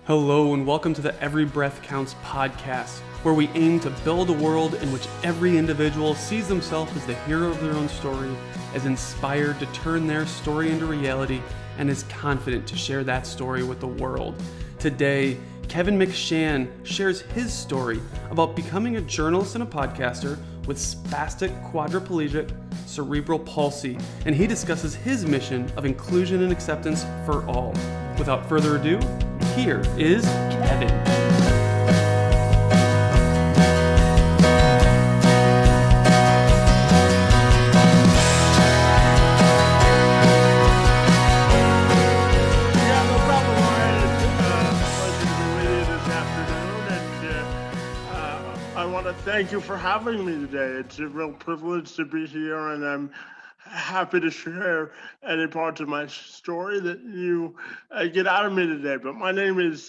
Hello, and welcome to the Every Breath Counts podcast, where we aim to build a world in which every individual sees themselves as the hero of their own story, is inspired to turn their story into reality, and is confident to share that story with the world. Today, Kevin McShan shares his story about becoming a journalist and a podcaster with spastic quadriplegic cerebral palsy, and he discusses his mission of inclusion and acceptance for all. Without further ado, here is Kevin. I want to thank you for having me today. It's a real privilege to be here, and I'm happy to share any parts of my story that you get out of me today. But my name is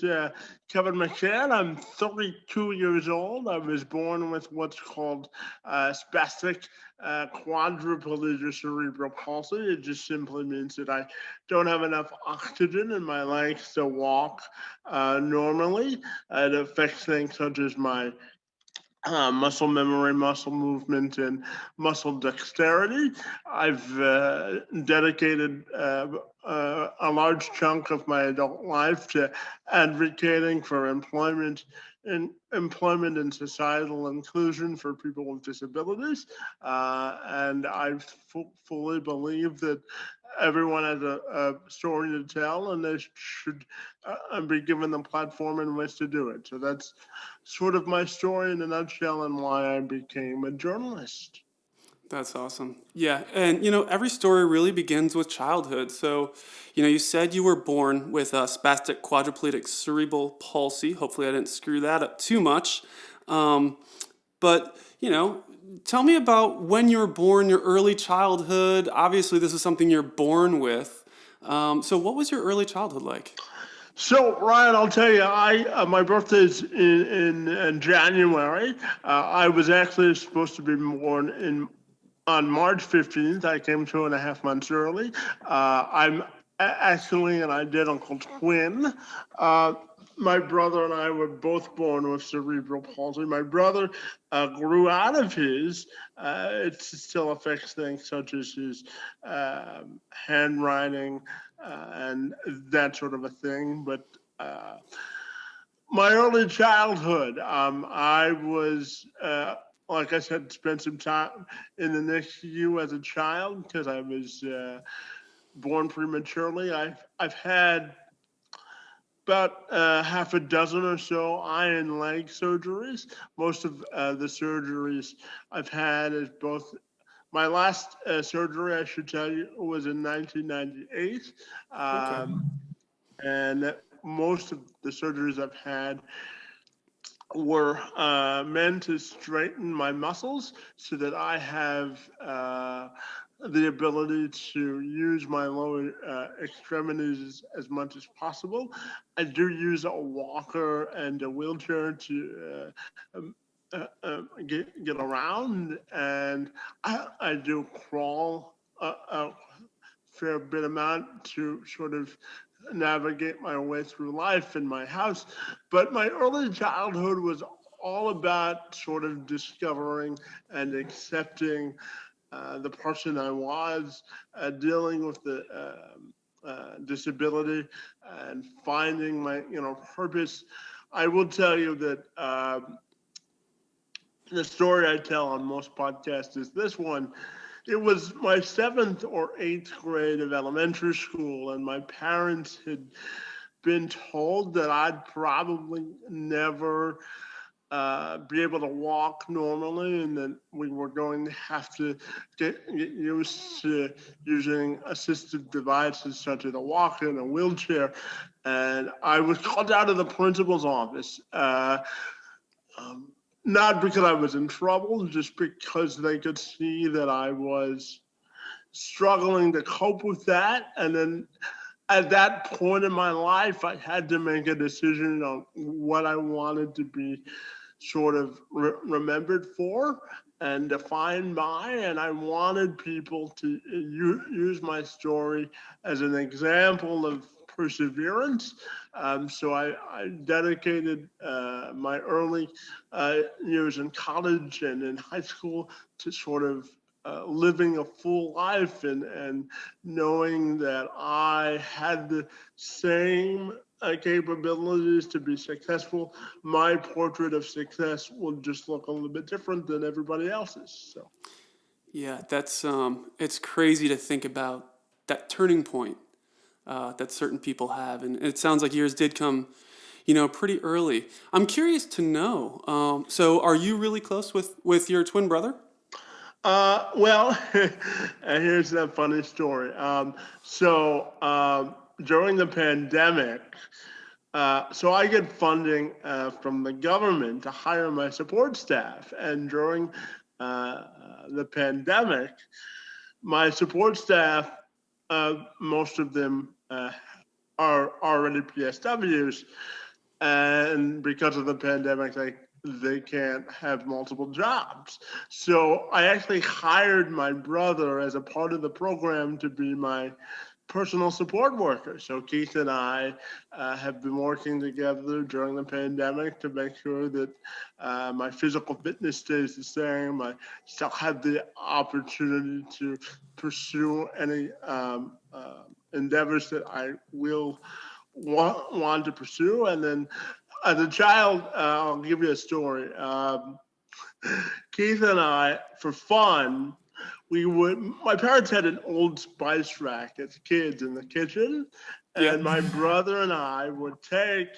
Kevin McShan. I'm 32 years old. I was born with what's called spastic quadriplegic cerebral palsy. It just simply means that I don't have enough oxygen in my legs to walk normally. It affects things such as my muscle memory, muscle movement, and muscle dexterity. I've dedicated a large chunk of my adult life to advocating for employment and societal inclusion for people with disabilities. And I fully believe that everyone has a story to tell, and they should be given the platform in which to do it. So that's sort of my story in a nutshell and why I became a journalist. That's awesome. Yeah, and every story really begins with childhood. So, you said you were born with a spastic quadriplegic cerebral palsy. Hopefully, I didn't screw that up too much. But, tell me about when you were born, your early childhood. Obviously, this is something you're born with. So, what was your early childhood like? So Ryan, I'll tell you, I my birthday's in January. I was actually supposed to be born on March 15th. I came 2.5 months early. I'm actually an identical twin. My brother and I were both born with cerebral palsy. My brother grew out of his. It still affects things such as his handwriting and that sort of a thing. But my early childhood, I was, like I said, spent some time in the NICU as a child because I was born prematurely. I've had about half a dozen or so eye and leg surgeries. Most of the surgeries I've had is both. My last surgery, I should tell you, was in 1998. Okay. And most of the surgeries I've had were meant to straighten my muscles so that I have the ability to use my lower extremities as much as possible. I do use a walker and a wheelchair to get around, and I do crawl a fair bit amount to sort of navigate my way through life in my house. But my early childhood was all about sort of discovering and accepting the person I was, dealing with the disability and finding my purpose. I will tell you that the story I tell on most podcasts is this one. It was my 7th or 8th grade of elementary school, and my parents had been told that I'd probably never be able to walk normally, and that we were going to have to get used to using assistive devices such as a walker and a wheelchair. And I was called out of the principal's office. Not because I was in trouble, just because they could see that I was struggling to cope with that. And then at that point in my life, I had to make a decision on what I wanted to be sort of remembered for and defined by. And I wanted people to use my story as an example of perseverance. So I dedicated my early years in college and in high school to sort of living a full life and knowing that I had the same capabilities to be successful. My portrait of success will just look a little bit different than everybody else's. So. Yeah, that's it's crazy to think about that turning point that certain people have, and it sounds like yours did come, pretty early. I'm curious to know. So, are you really close with your twin brother? Well, and here's a funny story. During the pandemic, so I get funding from the government to hire my support staff. And during uh, the pandemic, my support staff, most of them are already PSWs, and because of the pandemic, they can't have multiple jobs. So I actually hired my brother as a part of the program to be my personal support worker. So Keith and I have been working together during the pandemic to make sure that my physical fitness stays the same. I still have the opportunity to pursue any endeavors that I will want to pursue. And then as a child, I'll give you a story. Keith and I, for fun, my parents had an old spice rack as kids in the kitchen, Yeah. and my brother and I would take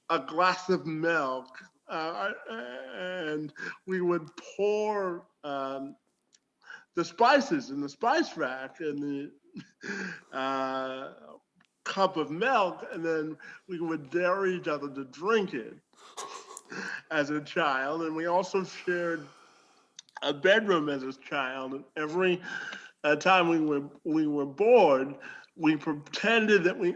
a glass of milk and we would pour the spices in the spice rack in the cup of milk, and then we would dare each other to drink it as a child. And we also shared a bedroom as a child. And every time we were bored, we pretended that we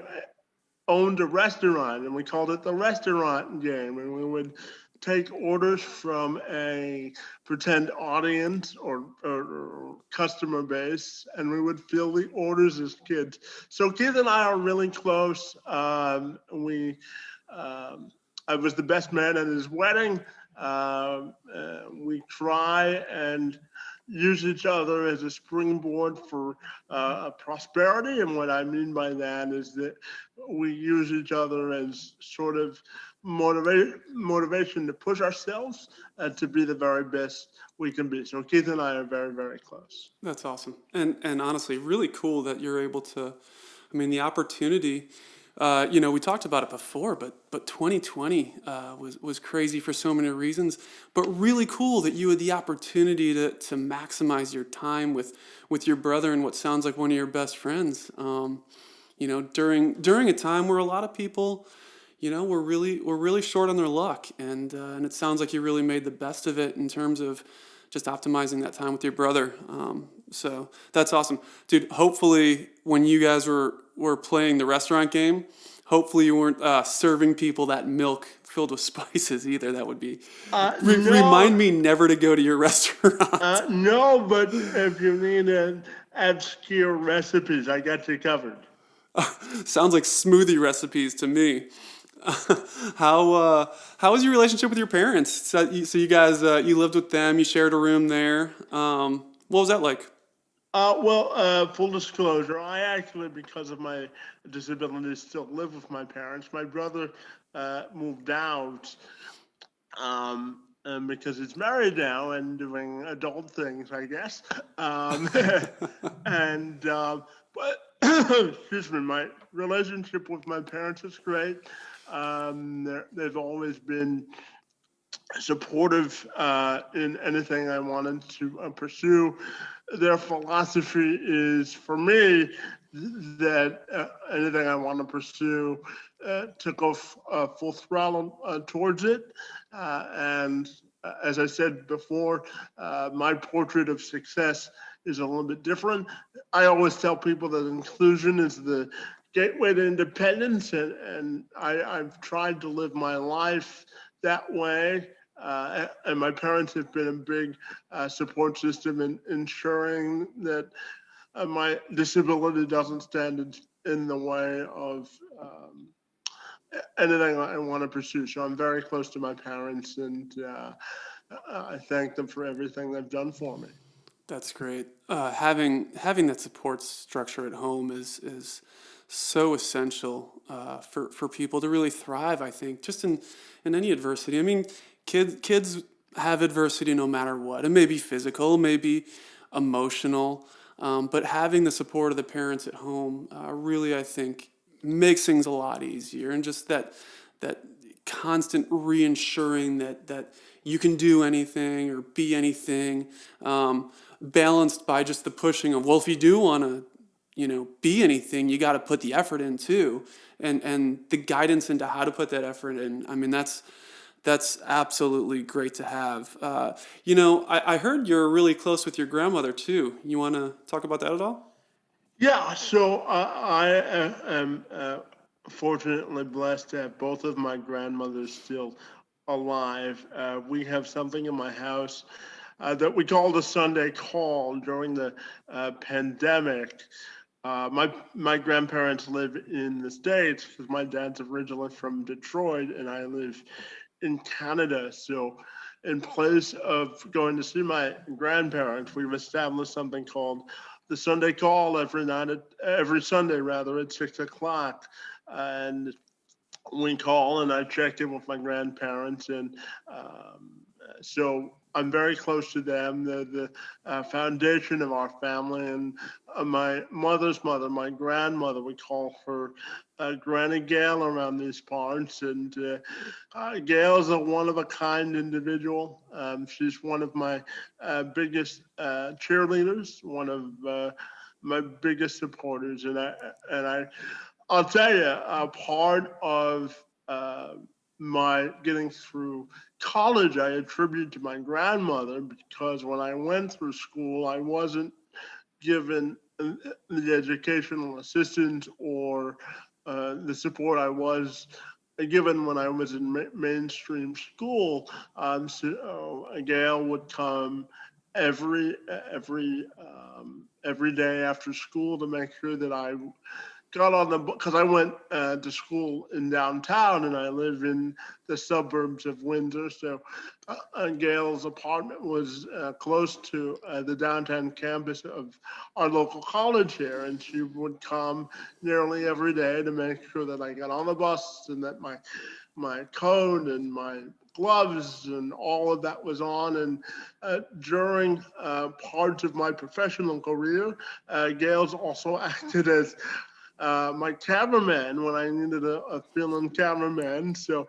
owned a restaurant, and we called it the restaurant game. And we would take orders from a pretend audience or customer base, and we would fill the orders as kids. So Keith and I are really close. I was the best man at his wedding. We try and use each other as a springboard for prosperity. And what I mean by that is that we use each other as sort of motivation to push ourselves to be the very best we can be. So Keith and I are very, very close. That's awesome, and honestly, really cool that you're able to. I mean, the opportunity. We talked about it before, but 2020 was crazy for so many reasons. But really cool that you had the opportunity to maximize your time with your brother and what sounds like one of your best friends. During a time where a lot of people, were really short on their luck, and it sounds like you really made the best of it in terms of just optimizing that time with your brother. So that's awesome, dude. Hopefully, when you guys were playing the restaurant game, hopefully you weren't serving people that milk filled with spices either. That would be No, remind me never to go to your restaurant. no, but if you need obscure recipes, I got you covered. Sounds like smoothie recipes to me. How was your relationship with your parents? So you guys you lived with them, you shared a room there. What was that like? Full disclosure, I actually, because of my disability, still live with my parents. My brother moved out and because he's married now and doing adult things, I guess. And but excuse me, my relationship with my parents is great. They've always been supportive in anything I wanted to pursue. Their philosophy is, for me, that anything I want to pursue to go full throttle towards it. And as I said before, my portrait of success is a little bit different. I always tell people that inclusion is the gateway to independence, and I've tried to live my life that way. And my parents have been a big support system in ensuring that my disability doesn't stand in the way of anything I want to pursue. So I'm very close to my parents, and I thank them for everything they've done for me. That's great. Having that support structure at home is so essential for people to really thrive. I think just in any adversity. I mean, kids have adversity no matter what. It may be physical, it may be emotional, but having the support of the parents at home really, I think, makes things a lot easier. And just that constant reassuring that you can do anything or be anything, balanced by just the pushing of, well, if you do want to, be anything, you got to put the effort in too, and the guidance into how to put that effort in. I mean, that's absolutely great to have. I heard you're really close with your grandmother too. You want to talk about that at all? Yeah, so I am fortunately blessed to have both of my grandmothers still alive. We have something in my house that we call the Sunday call during the pandemic. My grandparents live in the States because my dad's originally from Detroit and I live in Canada. So, in place of going to see my grandparents, we've established something called the Sunday call every Sunday rather at 6 o'clock, and we call and I checked in with my grandparents, and so I'm very close to them. The foundation of our family, and my mother's mother, my grandmother, we call her Granny Gail around these parts, and Gail's a one of a kind individual. She's one of my biggest cheerleaders, one of my biggest supporters, and I'll tell you, a part of my getting through college, I attribute to my grandmother because when I went through school, I wasn't given the educational assistance or the support I was given when I was in mainstream school. Gail would come every every day after school to make sure that I got on the because I went to school in downtown and I live in the suburbs of Windsor. So Gail's apartment was close to the downtown campus of our local college here, and she would come nearly every day to make sure that I got on the bus and that my coat and my gloves and all of that was on. And during parts of my professional career, Gail's also acted as my cameraman when I needed a film cameraman. So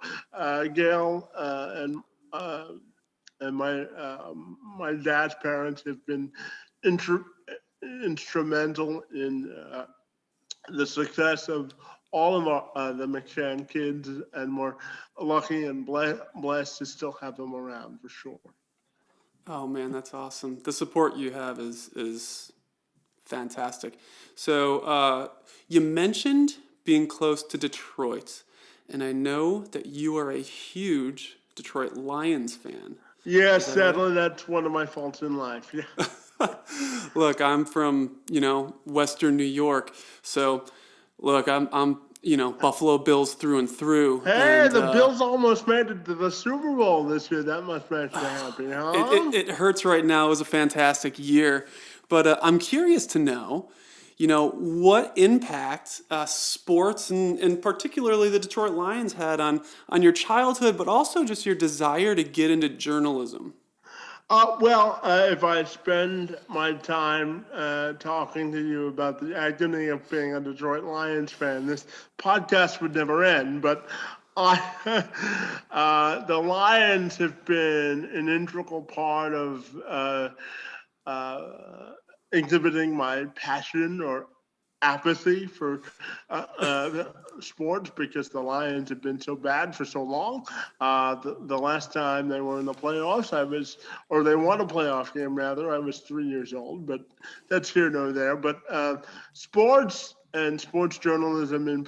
Gail uh, and my dad's parents have been intr- instrumental in the success of all of the McShan kids, and we're lucky and blessed to still have them around for sure. Oh man, that's awesome. The support you have is fantastic. So you mentioned being close to Detroit, and I know that you are a huge Detroit Lions fan. Yeah, Is that right? sadly, that's one of my faults in life. Yeah. Look, I'm from, Western New York. So, look, I'm Buffalo Bills through and through. Hey, And the Bills almost made it to the Super Bowl this year. That must make you happy, huh? it hurts right now. It was a fantastic year. But I'm curious to know, what impact sports and particularly the Detroit Lions had on your childhood, but also just your desire to get into journalism. If I spend my time talking to you about the agony of being a Detroit Lions fan, this podcast would never end. But I, the Lions have been an integral part of exhibiting my passion or apathy for sports because the Lions have been so bad for so long. The last time they were in the playoffs, or they won a playoff game rather, I was 3 years old, but that's here nor there. But sports and sports journalism in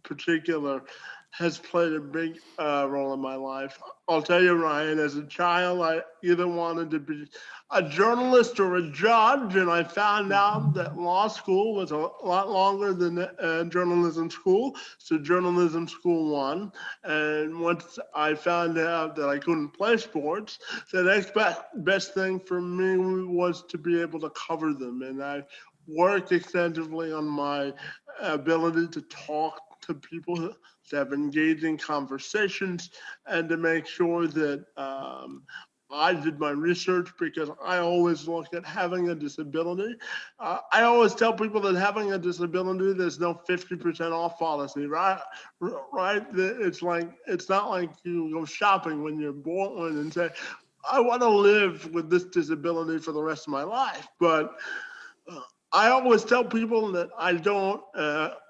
particular has played a big role in my life. I'll tell you, Ryan, as a child, I either wanted to be a journalist or a judge, and I found out that law school was a lot longer than journalism school, so journalism school won. And once I found out that I couldn't play sports, the next best thing for me was to be able to cover them, and I worked extensively on my ability to talk to people, to have engaging conversations, and to make sure that I did my research, because I always look at having a disability. I always tell people that having a disability, there's no 50% off policy, right? Right? It's not like you go shopping when you're born and say, I want to live with this disability for the rest of my life. But I always tell people that I don't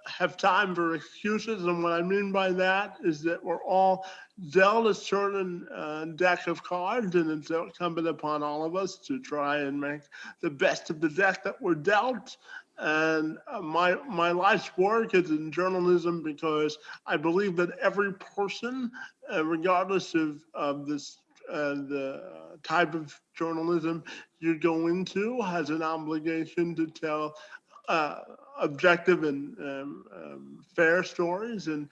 have time for excuses. And what I mean by that is that we're all dealt a certain deck of cards, and it's incumbent upon all of us to try and make the best of the deck that we're dealt. And my life's work is in journalism, because I believe that every person, regardless of the type of journalism you go into, has an obligation to tell uh, objective and fair stories. And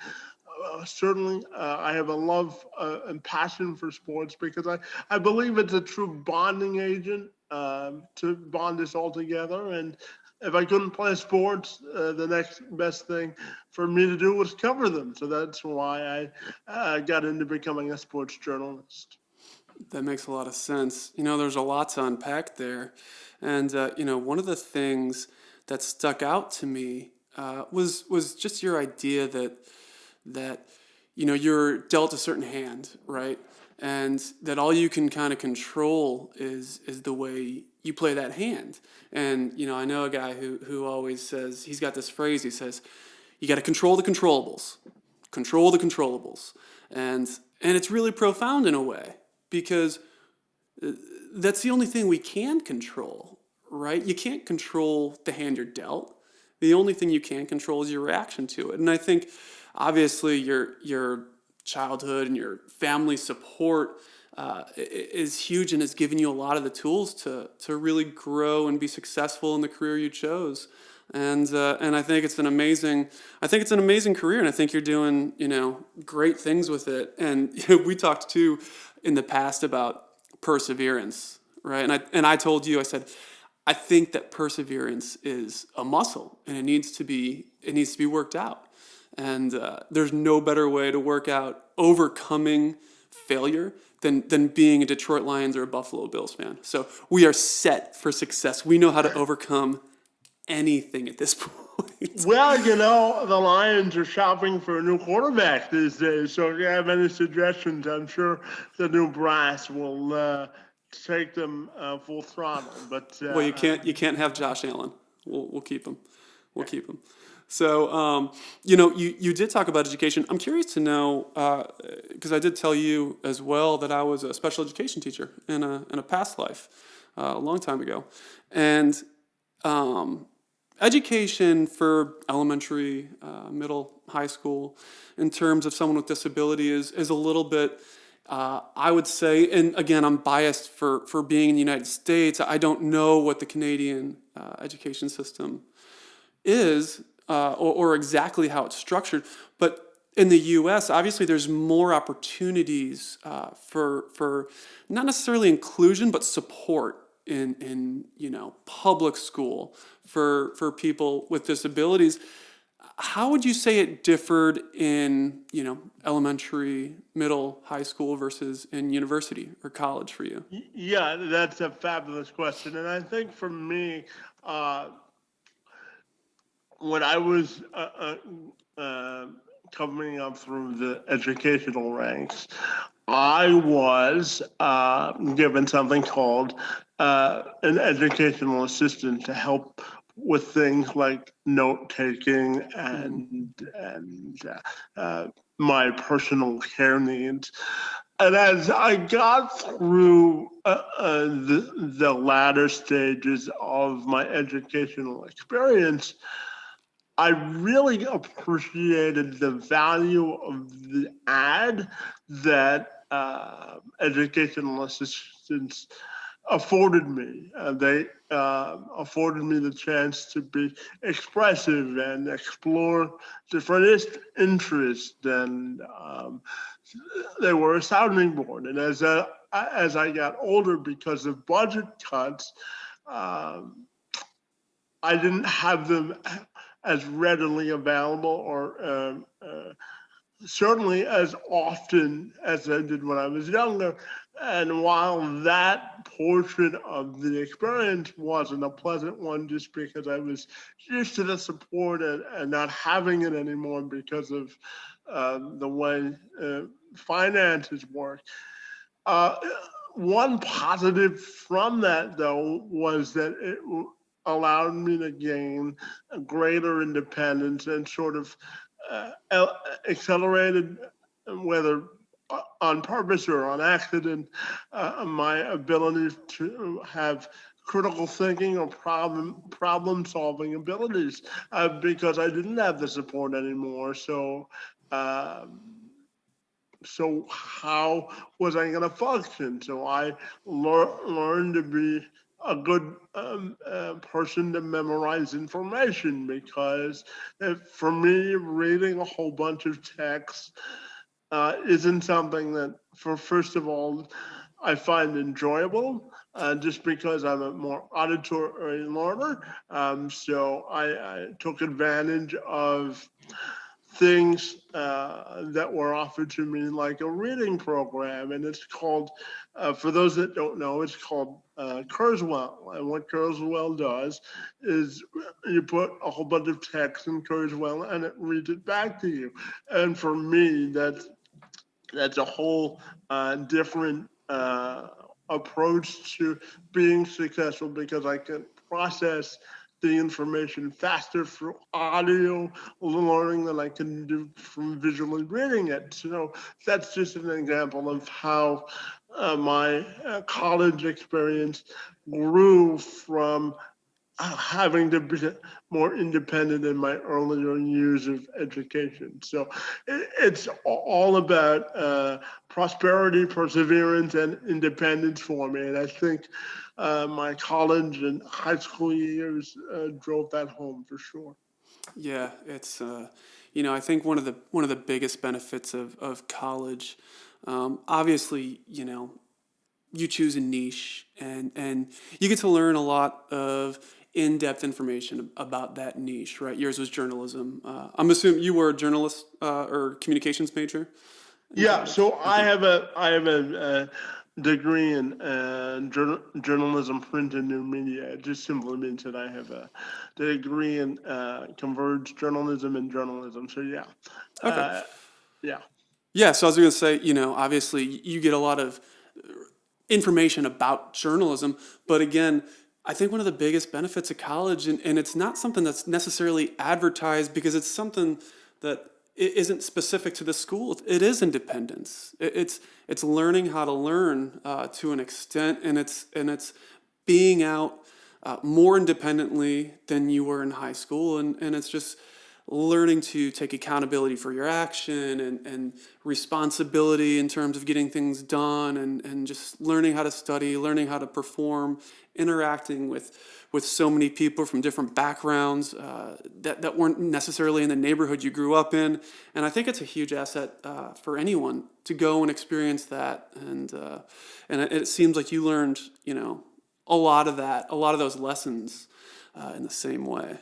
certainly I have a love and passion for sports, because I believe it's a true bonding agent to bond us all together. And if I couldn't play sports, the next best thing for me to do was cover them. So that's why I got into becoming a sports journalist. That makes a lot of sense. There's a lot to unpack there. And, one of the things that stuck out to me was just your idea that you're dealt a certain hand, right? And that all you can kind of control is the way you play that hand. And, I know a guy who always says, he's got this phrase, he says, you got to control the controllables. Control the controllables. And it's really profound in a way, because that's the only thing we can control, right? You can't control the hand you're dealt. The only thing you can control is your reaction to it. And I think, obviously, your childhood and your family support is huge, and has given you a lot of the tools to really grow and be successful in the career you chose. And I think it's an amazing career, and I think you're doing great things with it. And we talked too in the past about perseverance, right? And I told you, I said, I think that perseverance is a muscle, and it needs to be worked out. And there's no better way to work out overcoming failure than being a Detroit Lions or a Buffalo Bills fan. So we are set for success. We know how to overcome anything at this point. Well, the Lions are shopping for a new quarterback these days. So if you have any suggestions, I'm sure the new brass will take them full throttle. But well, you can't have Josh Allen. We'll keep him. We'll keep him. So, you did talk about education. I'm curious to know, because I did tell you as well that I was a special education teacher in a past life, a long time ago. And education for elementary, middle, high school, in terms of someone with disability is a little bit, I would say, and again, I'm biased for being in the United States. I don't know what the Canadian education system is, or exactly how it's structured. But in the U.S., obviously, there's more opportunities for not necessarily inclusion, but support in public school for people with disabilities. How would you say it differed in elementary, middle, high school versus in university or college for you? Yeah, that's a fabulous question. And I think for me, when I was coming up through the educational ranks, I was given something called an educational assistant to help with things like note taking and my personal care needs. And as I got through the latter stages of my educational experience, I really appreciated the value of the ad that educational assistants afforded me. They afforded me the chance to be expressive and explore different interests, and they were a sounding board. And as I got older, because of budget cuts, um, I didn't have them as readily available, or certainly as often as I did when I was younger. And while that portion of the experience wasn't a pleasant one, just because I was used to the support and not having it anymore because of the way finances work. Uh, One positive from that, though, was that it allowed me to gain a greater independence and sort of accelerated, whether on purpose or on accident, my ability to have critical thinking or problem solving abilities, because I didn't have the support anymore. Um so how was I going to function? So I learned to be a good person to memorize information, because for me, reading a whole bunch of text isn't something that, for first of all, I find enjoyable, just because I'm a more auditory learner. So I took advantage of things that were offered to me, like a reading program, and it's called, for those that don't know, it's called Kurzweil. And what Kurzweil does is you put a whole bunch of text in Kurzweil and it reads it back to you. And for me, that's a whole different approach to being successful, because I can process the information faster through audio learning than I can do from visually reading it. So that's just an example of how my college experience grew from having to be more independent in my earlier years of education. So it's all about prosperity, perseverance, and independence for me. And I think my college and high school years drove that home for sure. Yeah, it's I think one of the biggest benefits of college, obviously, you choose a niche, and you get to learn a lot of in-depth information about that niche, right? Yours was journalism. I'm assuming you were a journalist or communications major in Yeah, college. so I Okay. have a degree in journalism, print, and new media. It just simply means that I have a degree in converged journalism and journalism. So yeah, Okay. uh, yeah. Yeah, so I was going to say, obviously you get a lot of information about journalism, but again, I think one of the biggest benefits of college, and it's not something that's necessarily advertised because it's something that isn't specific to the school. It is independence. It's learning how to learn to an extent, and it's being out more independently than you were in high school, and it's just learning to take accountability for your action and responsibility in terms of getting things done, and just learning how to study, learning how to perform, interacting with so many people from different backgrounds that weren't necessarily in the neighborhood you grew up in. And I think it's a huge asset for anyone to go and experience that. And it seems like you learned, a lot of that, a lot of those lessons in the same way,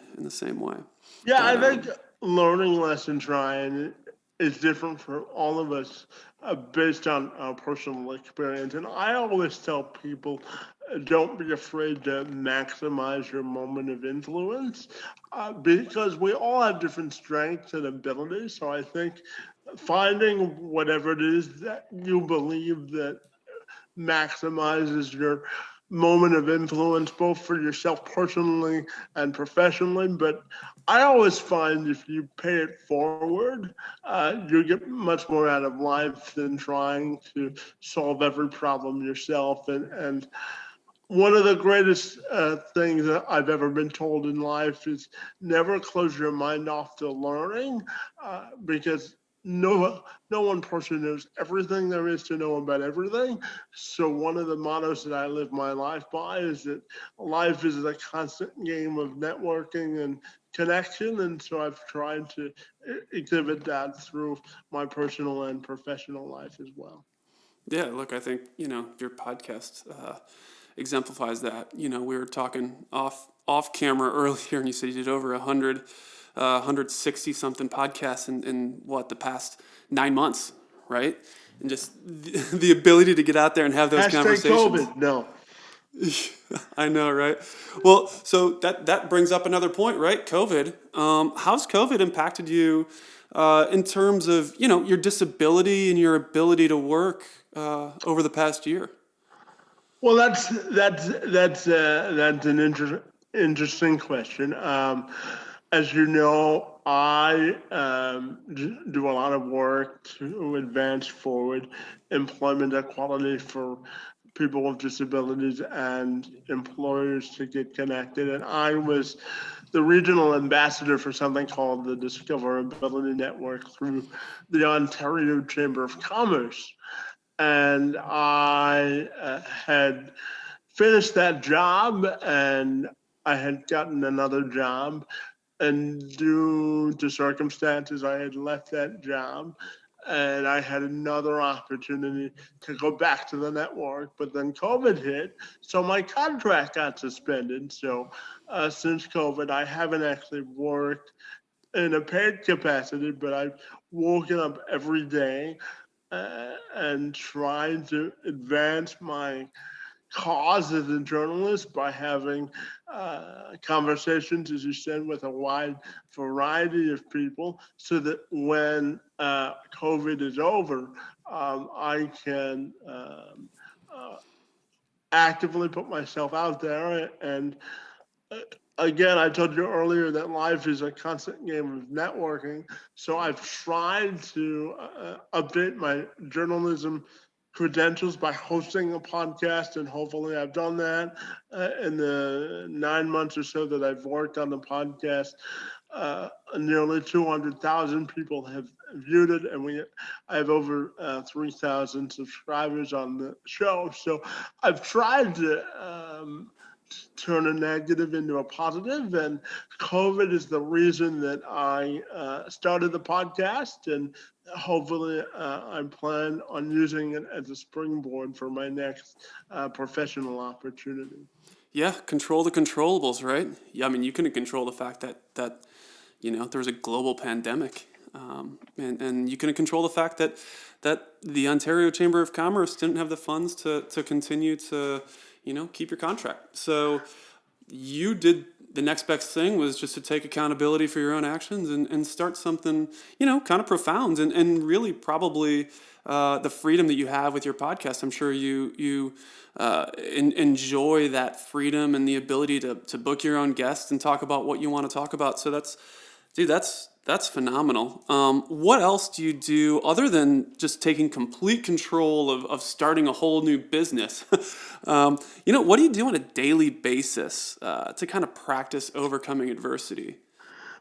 Yeah, But I think learning lessons, Ryan, is different for all of us based on our personal experience. And I always tell people, don't be afraid to maximize your moment of influence, because we all have different strengths and abilities. So I think finding whatever it is that you believe that maximizes your moment of influence, both for yourself personally and professionally. But I always find if you pay it forward, you get much more out of life than trying to solve every problem yourself. And One of the greatest things that I've ever been told in life is never close your mind off to learning, because no one person knows everything there is to know about everything. So one of the mottos that I live my life by is that life is a constant game of networking and connection, and so I've tried to exhibit that through my personal and professional life as well. Yeah, look, I think, your podcast exemplifies that. We were talking off camera earlier, and you said you did over 160 something podcasts in what, the past 9 months, right? And just the ability to get out there and have those Hashtag conversations. COVID. No. I know, right? Well, so that brings up another point, right? COVID. How's COVID impacted you in terms of your disability and your ability to work over the past year? Well, that's an interesting question. As you know, I do a lot of work to advance forward employment equality for people with disabilities and employers to get connected. And I was the regional ambassador for something called the Discoverability Network through the Ontario Chamber of Commerce. And I had finished that job, and I had gotten another job, and due to circumstances I had left that job, and I had another opportunity to go back to the network, but then COVID hit, so my contract got suspended. So since COVID, I haven't actually worked in a paid capacity, but I've woken up every day and trying to advance my cause as a journalist by having conversations, as you said, with a wide variety of people, so that when COVID is over, I can actively put myself out there. And again, I told you earlier that life is a constant game of networking. So I've tried to update my journalism credentials by hosting a podcast, and hopefully I've done that in the 9 months or so that I've worked on the podcast. Nearly 200,000 people have viewed it, and I have over 3,000 subscribers on the show. So I've tried to turn a negative into a positive, and COVID is the reason that I started the podcast, and hopefully I plan on using it as a springboard for my next professional opportunity. Yeah, control the controllables, right? Yeah, I mean, you couldn't control the fact that there was a global pandemic, and you couldn't control the fact that the Ontario Chamber of Commerce didn't have the funds to continue to keep your contract. So you did the next best thing was just to take accountability for your own actions and start something kind of profound and really probably the freedom that you have with your podcast. I'm sure you enjoy that freedom and the ability to book your own guests and talk about what you want to talk about. So that's phenomenal. What else do you do other than just taking complete control of starting a whole new business? What do you do on a daily basis to kind of practice overcoming adversity?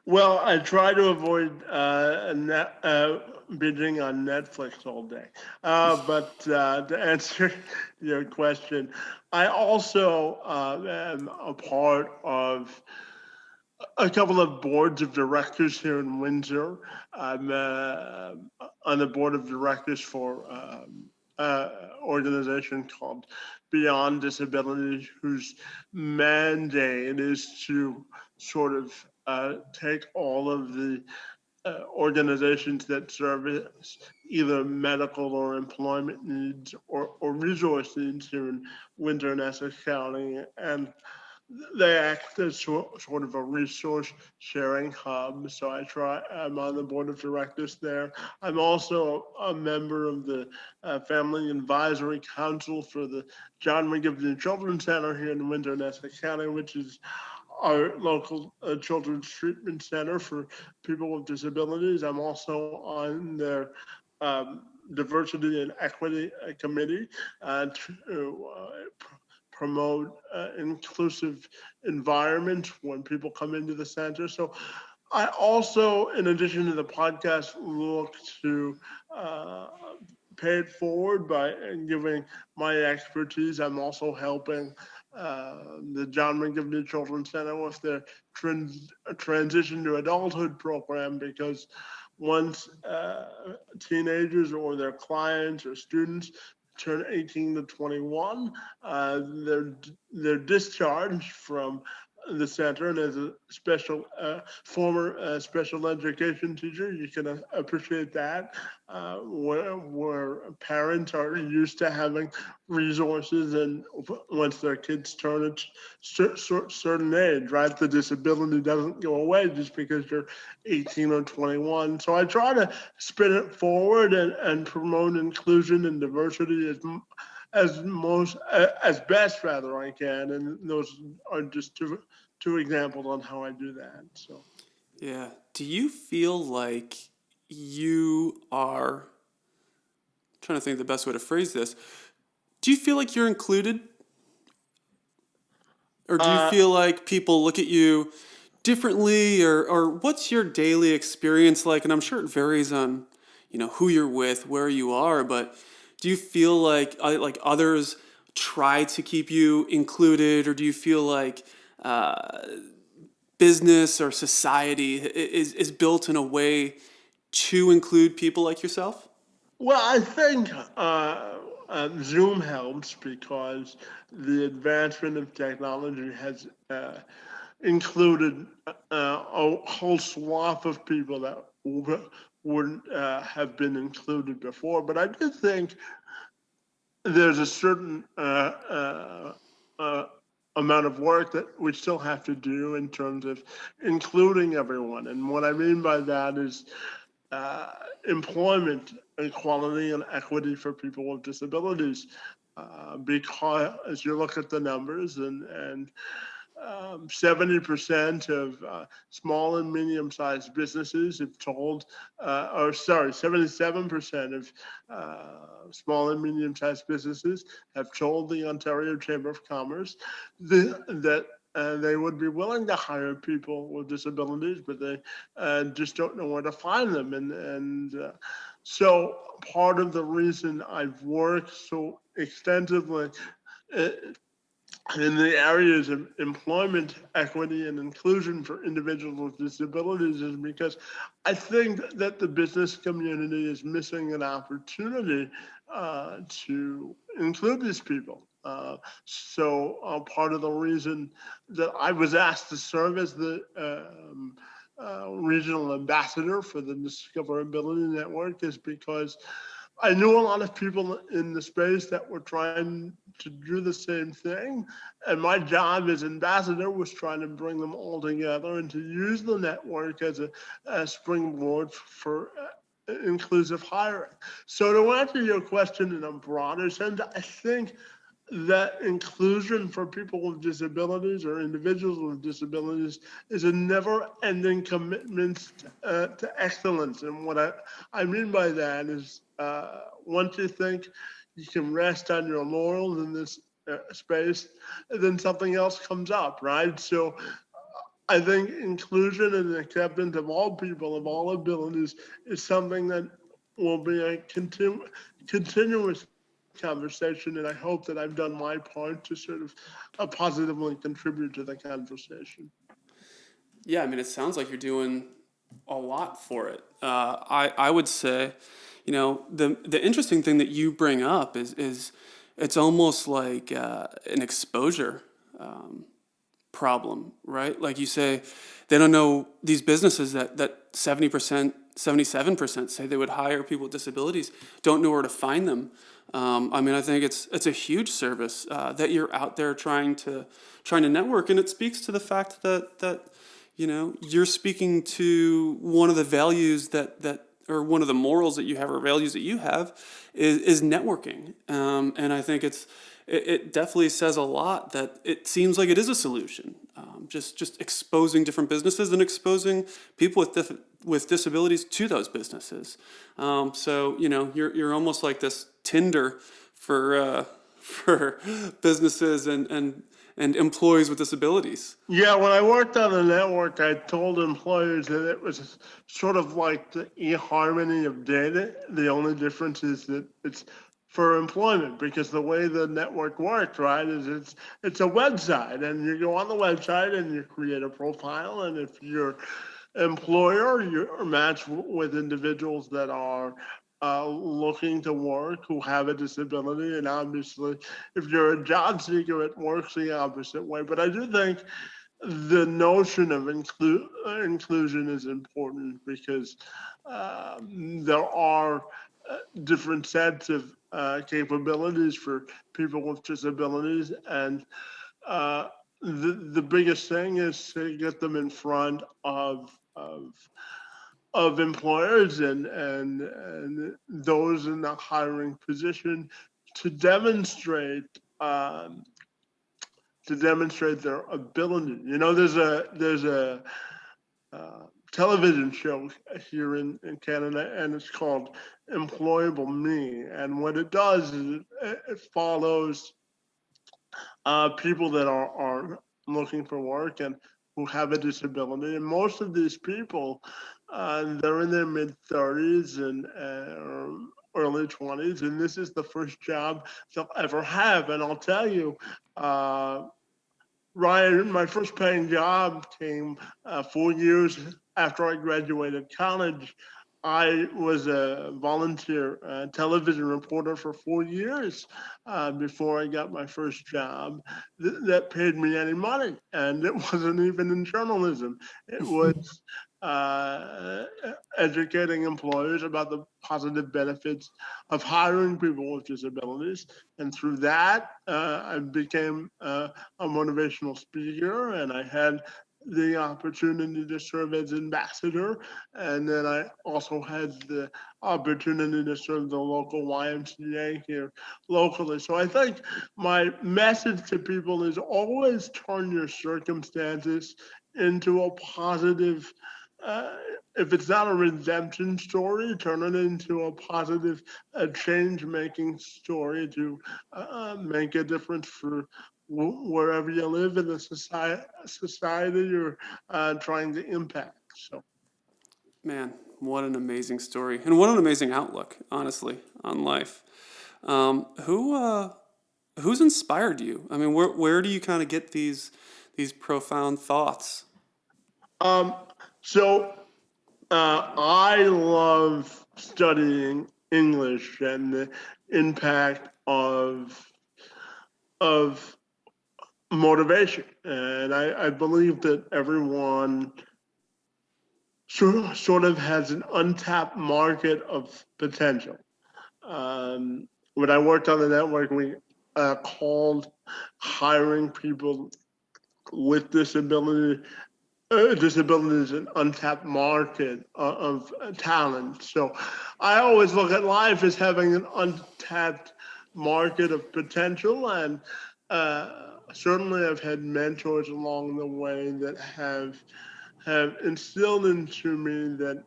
Well, I try to avoid binging on Netflix all day. But to answer your question, I also am a part of a couple of boards of directors here in Windsor. I'm on the board of directors for organization called Beyond Disability, whose mandate is to sort of take all of the organizations that service either medical or employment needs or resource needs here in Windsor and Essex County, and they act as sort of a resource sharing hub. So I'm on the board of directors there. I'm also a member of the Family Advisory Council for the John McGivney Children's Center here in Windsor and Essex County, which is our local children's treatment center for people with disabilities. I'm also on their diversity and equity committee to promote inclusive environment when people come into the center. So I also, in addition to the podcast, look to uh, pay it forward by giving my expertise. I'm also helping the John McGivney Children's Center with their transition to adulthood program, because once teenagers or their clients or students turn 18 to 21, they're discharged from the center. And as a special former special education teacher, you can appreciate that, where parents are used to having resources, and once their kids turn a certain age, right, the disability doesn't go away just because you're 18 or 21. So I try to spin it forward and promote inclusion and diversity as best rather I can, and those are just two examples on how I do that. So Yeah. Do you feel like you are trying to think of the best way to phrase this? Do you feel like you're included? Or do you uh, feel like people look at you differently, or what's your daily experience like? And I'm sure it varies on, who you're with, where you are, but do you feel like others try to keep you included, or do you feel like business or society is built in a way to include people like yourself? well, I think Zoom helps because the advancement of technology has included a whole swath of people that wouldn't have been included before. But I do think there's a certain amount of work that we still have to do in terms of including everyone. And what I mean by that is uh, employment equality and equity for people with disabilities. Because as you look at the numbers, and 70% of small and medium-sized businesses have told, or sorry, 77% of small and medium-sized businesses have told the Ontario Chamber of Commerce that they would be willing to hire people with disabilities, but they just don't know where to find them. And so part of the reason I've worked so extensively uh, in the areas of employment equity and inclusion for individuals with disabilities is because I think that the business community is missing an opportunity to include these people. So part of the reason that I was asked to serve as the regional ambassador for the Discoverability Network is because I knew a lot of people in the space that were trying to do the same thing. And my job as ambassador was trying to bring them all together and to use the network as a springboard for inclusive hiring. So to answer your question in a broader sense, I think that inclusion for people with disabilities or individuals with disabilities is a never-ending commitment to excellence. And what I mean by that is once you think you can rest on your laurels in this space, then something else comes up, right? So I think inclusion and acceptance of all people, of all abilities, is something that will be a continuous conversation, and I hope that I've done my part to sort of positively contribute to the conversation. Yeah, I mean, it sounds like you're doing a lot for it. I would say, the interesting thing that you bring up is it's almost like an exposure problem, right? Like you say, they don't know these businesses that 70%, 77% say they would hire people with disabilities, don't know where to find them. I mean, I think it's a huge service that you're out there trying to network, and it speaks to the fact that you're speaking to one of the values that or one of the morals that you have or values that you have is networking. And I think it definitely says a lot that it seems like it is a solution. Just exposing different businesses and exposing people with disabilities to those businesses. So you're almost like this Tinder for businesses and employees with disabilities. Yeah, when I worked on the network, I told employers that it was sort of like the eHarmony of data. The only difference is that it's for employment, because the way the network works, right, is it's a website, and you go on the website and you create a profile, and if your employer, you're matched with individuals that are looking to work, who have a disability, and obviously, if you're a job seeker, it works the opposite way. But I do think the notion of inclusion is important, because there are different sets of capabilities for people with disabilities, and the biggest thing is to get them in front of employers and those in the hiring position to demonstrate um, their ability. You know, there's a television show here in Canada, and it's called Employable Me. And what it does is it follows people that are looking for work and who have a disability. And most of these people, they're in their mid 30s and early 20s, and this is the first job they'll ever have. And I'll tell you, Ryan, my first paying job came 4 years after I graduated college. I was a volunteer television reporter for 4 years before I got my first job that paid me any money. And it wasn't even in journalism. It was uh, educating employers about the positive benefits of hiring people with disabilities. And through that, I became a motivational speaker, and I had the opportunity to serve as ambassador. And then I also had the opportunity to serve the local YMCA here locally. So I think my message to people is always turn your circumstances into a positive. Uh, if it's not a redemption story, turn it into a positive, change-making story to make a difference for wherever you live in the society you're trying to impact. So, Man, what an amazing story, and what an amazing outlook, honestly, on life. Who's inspired you? I mean, where do you kind of get these profound thoughts? um, so I love studying English and the impact of motivation, and I believe that everyone sort of has an untapped market of potential. When I worked on the network, we called hiring people with disabilities an untapped market of talent. So I always look at life as having an untapped market of potential, and certainly I've had mentors along the way that have instilled into me that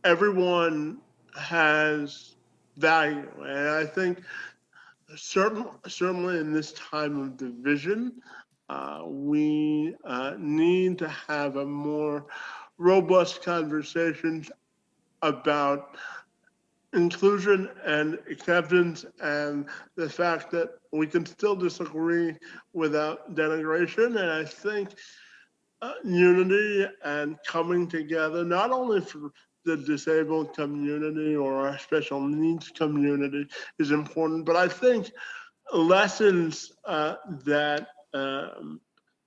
everyone has value. And I think certainly in this time of division, we need to have a more robust conversation about inclusion and acceptance, and the fact that we can still disagree without denigration. And I think unity and coming together, not only for the disabled community or our special needs community, is important, but I think lessons that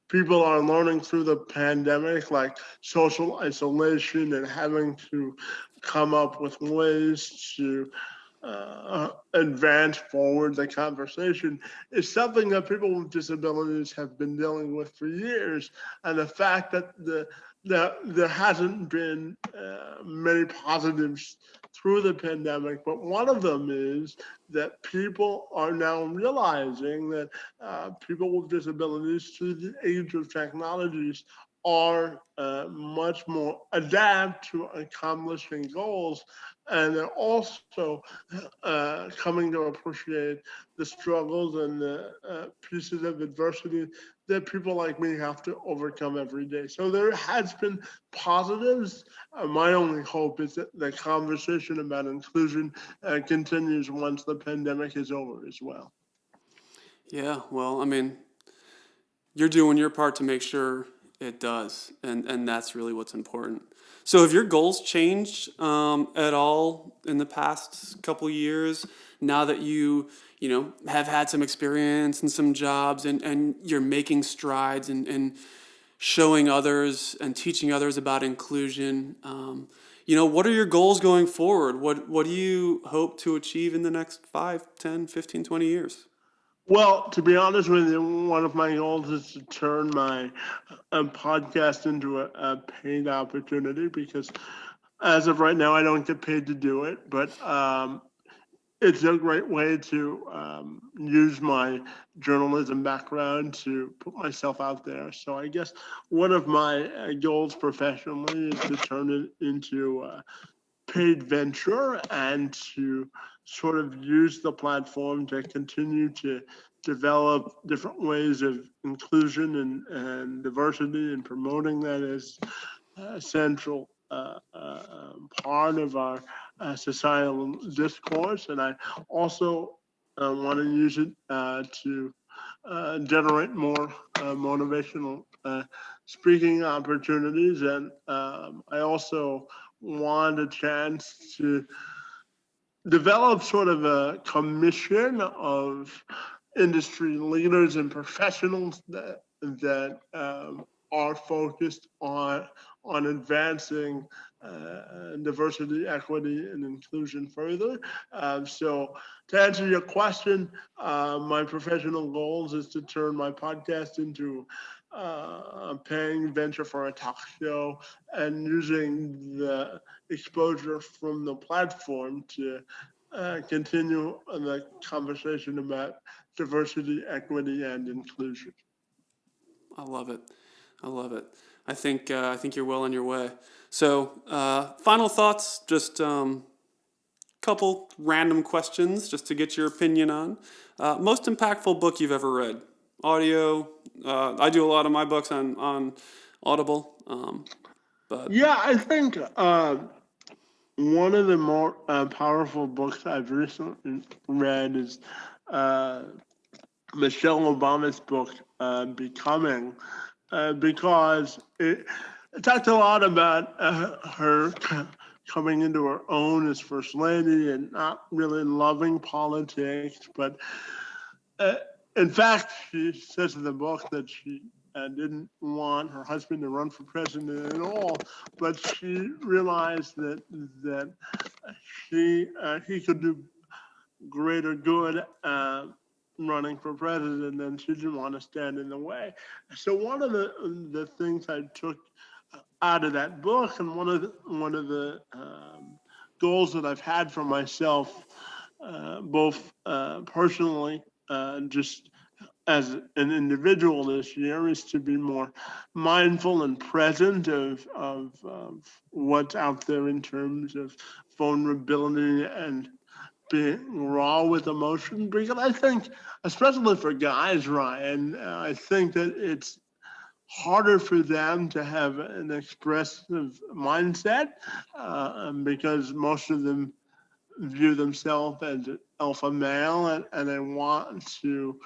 people are learning through the pandemic, like social isolation and having to come up with ways to advance forward the conversation, is something that people with disabilities have been dealing with for years. And the fact that there hasn't been many positives through the pandemic, but one of them is that people are now realizing that people with disabilities, through the age of technologies, are much more adapt to accomplishing goals and they're also coming to appreciate the struggles and the pieces of adversity that people like me have to overcome every day. So there has been positives. My only hope is that the conversation about inclusion continues once the pandemic is over as well. Yeah, well, I mean, you're doing your part to make sure it does, and that's really what's important. So, have your goals changed at all in the past couple years? Now that you have had some experience and some jobs, and you're making strides and showing others and teaching others about inclusion. What are your goals going forward? What do you hope to achieve in the next 5, 10, 15, 20 years? Well, to be honest with you, one of my goals is to turn my podcast into a paid opportunity because as of right now, I don't get paid to do it, but it's a great way to use my journalism background to put myself out there. So I guess one of my goals professionally is to turn it into a paid venture and to sort of use the platform to continue to develop different ways of inclusion and diversity and promoting that as a central part of our societal discourse. And I also want to use it to generate more motivational speaking opportunities. And I also want a chance to develop sort of a commission of industry leaders and professionals that are focused on advancing diversity, equity, and inclusion further. So, to answer your question, my professional goals is to turn my podcast into a paying venture for a talk show and using the exposure from the platform to continue the conversation about diversity, equity, and inclusion. I love it. I love it. I think you're well on your way. So, final thoughts. Just couple random questions, just to get your opinion on. Most impactful book you've ever read? Audio. I do a lot of my books on Audible. But Yeah, I think one of the more powerful books I've recently read is uh, Michelle Obama's book, Becoming, because it talked a lot about her coming into her own as first lady and not really loving politics. But uh, in fact, she says in the book that she didn't want her husband to run for president at all, but she realized that he could do greater good running for president, and she didn't want to stand in the way. So one of the things I took out of that book, and one of the goals that I've had for myself, both personally, just as an individual this year, is to be more mindful and present of what's out there in terms of vulnerability and being raw with emotion, because I think, especially for guys, Ryan, I think that it's harder for them to have an expressive mindset because most of them view themselves as alpha male, and they want to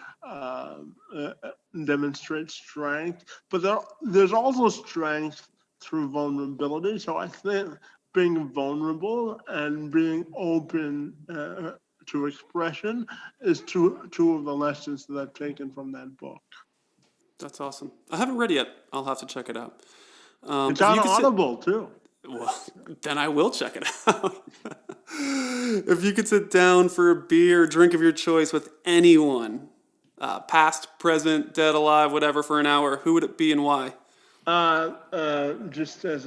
demonstrate strength. But there's also strength through vulnerability. So I think being vulnerable and being open to expression is two of the lessons that I've taken from that book. that's awesome. I haven't read it yet. I'll have to check it out. It's If on you could sit, Audible too. well, then I will check it out. If you could sit down for a beer, drink of your choice with anyone, past, present, dead, alive, whatever, for an hour, who would it be and why? Just as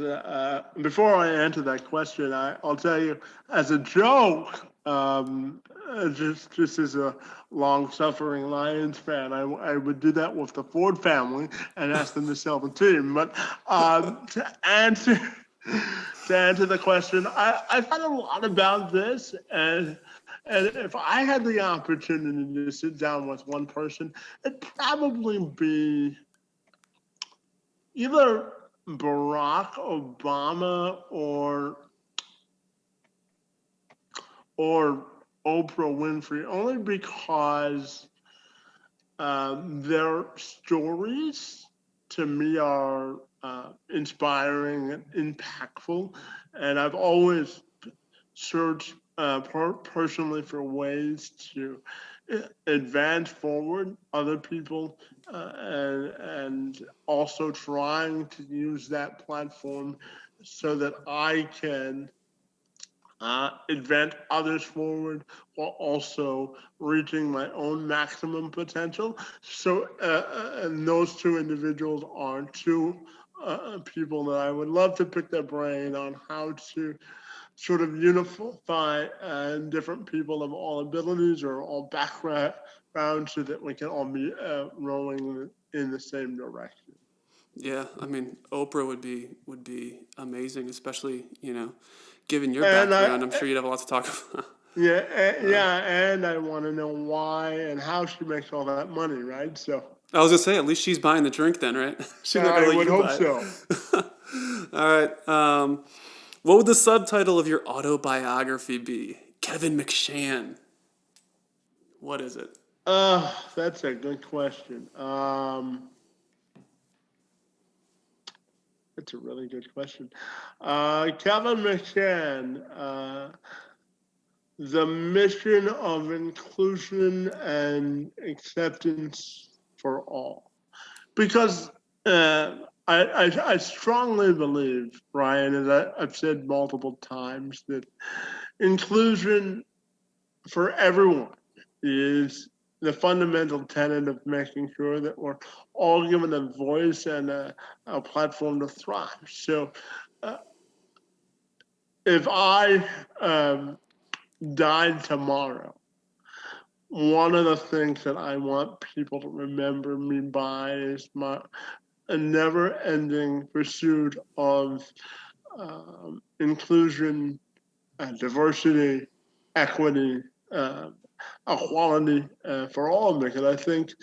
before I answer that question, I'll tell you as a joke, just as a long-suffering Lions fan, I would do that with the Ford family and ask them to sell the team. But to answer to answer the question, I've had a lot about this, and if I had the opportunity to sit down with one person, it'd probably be either Barack Obama or Oprah Winfrey, only because their stories to me are inspiring and impactful, and I've always searched personally for ways to advance forward other people, and also trying to use that platform so that I can advance others forward while also reaching my own maximum potential. So, and those two individuals are two people that I would love to pick their brain on how to sort of unify different people of all abilities or all backgrounds so that we can all be rowing in the same direction. Yeah, I mean, Oprah would be amazing, especially, given your And background. I'm sure you'd have a lot to talk about. and I want to know why and how she makes all that money, right? So I was gonna say, at least she's buying the drink then, right? She's not gonna I let would you hope buy so. it. All right. What would the subtitle of your autobiography be? Kevin McShan. What is it? That's a good question. That's a really good question. Kevin McShan, the mission of inclusion and acceptance for all. Because I strongly believe, Brian, as I've said multiple times, that inclusion for everyone is the fundamental tenet of making sure that we're all given a voice and a platform to thrive. So if I died tomorrow, one of the things that I want people to remember me by is a never-ending pursuit of inclusion, diversity, equity, equality for all, because I think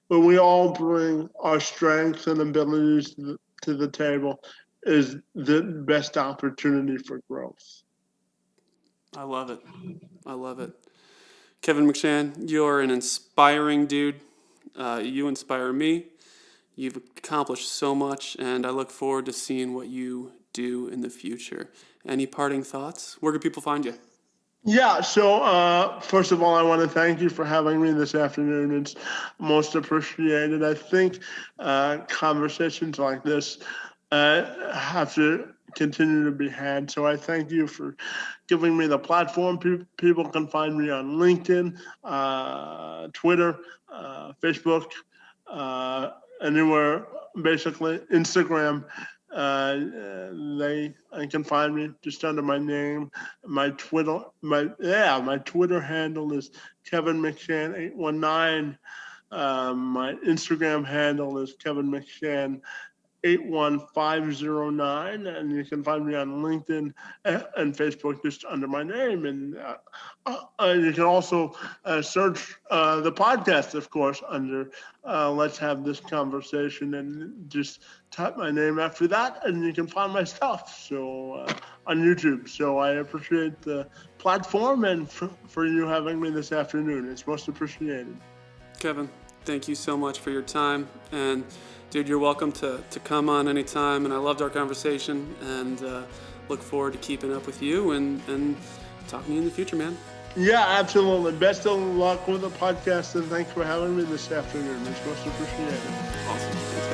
when we all bring our strengths and abilities to the table is the best opportunity for growth. I love it. I love it. Kevin McShan, you're an inspiring dude. You inspire me. You've accomplished so much, and I look forward to seeing what you do in the future. Any parting thoughts? Where can people find you? Yeah, so first of all, I want to thank you for having me this afternoon. It's most appreciated. I think conversations like this have to continue to be had. So I thank you for giving me the platform. People can find me on LinkedIn, Twitter, Facebook, anywhere, basically, Instagram. They can find me just under my name. My Twitter handle is Kevin McShan 819. My Instagram handle is Kevin McShan 81509, and you can find me on LinkedIn and Facebook just under my name. And you can also search the podcast, of course, under Let's Have This Conversation, and just type my name after that, and you can find my stuff. So on YouTube. So I appreciate the platform and for you having me this afternoon. It's most appreciated. Kevin, thank you so much for your time. And dude, you're welcome to come on anytime. And I loved our conversation, and look forward to keeping up with you and talking to you in the future, man. Yeah, absolutely. Best of luck with the podcast, and thanks for having me this afternoon. It's most appreciated. Awesome. Thanks.